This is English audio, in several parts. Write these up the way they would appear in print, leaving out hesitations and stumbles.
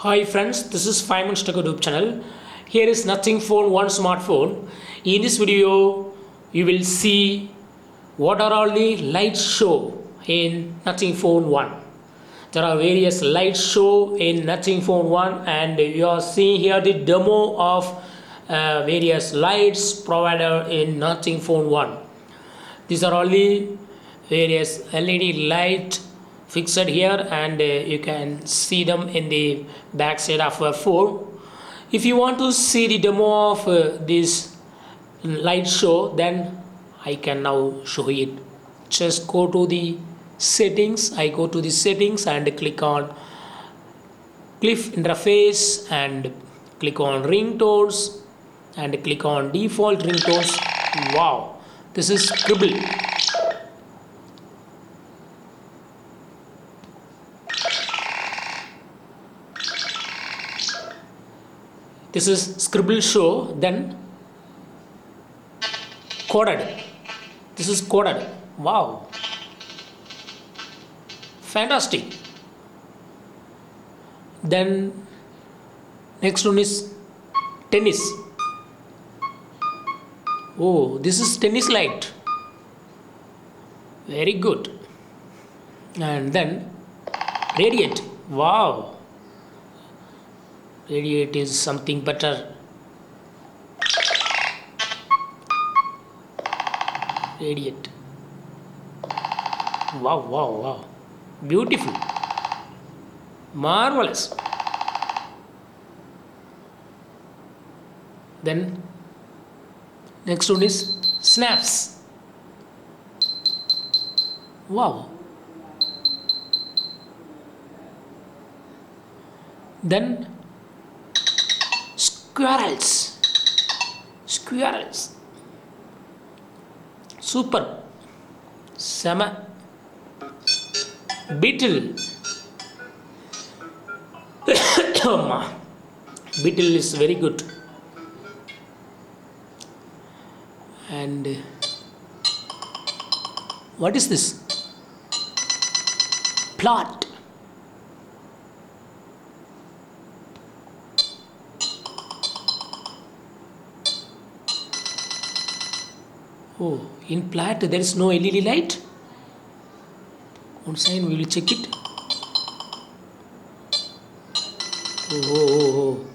Hi friends, this is 5 Minutes Tech YouTube channel. Here is Nothing Phone One Smartphone. In this video, you will see what are all the light show in Nothing Phone One. There are various light show in Nothing Phone One, and you are seeing here the demo of various lights provided in Nothing Phone One. These are all the various LED light fixed here, and you can see them in the back side of a phone. If you want to see the demo of this light show, then I can now show it. Just go to the settings. I go to the settings and click on cliff interface and click on ringtones and click on default ringtones. Wow, this is Scribble. This is Scribble show, then coded. This is coded. Wow, fantastic. Then next one is tennis. Oh, this is tennis light. Very good. And then radiate. Wow, radiate is something better. Radiate. Wow, wow, wow. Beautiful. Marvelous. Then next one is snaps. Wow. Then squirrels. Squirrels. Super. Sama. Beetle. Beetle is very good. And what is this? Plot. Oh, in Platt there is no LED light. One second, we will check it. Oh.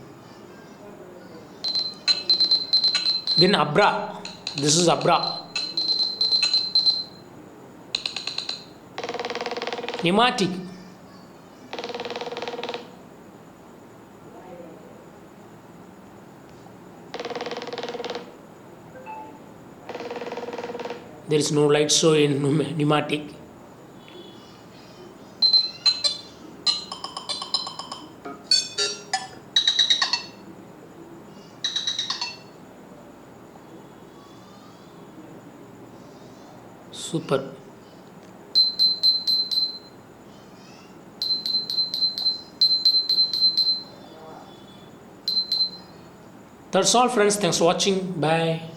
Then Abra. This is Abra. Pneumatic. There is no light show in pneumatic. Super. That's all friends. Thanks for watching. Bye.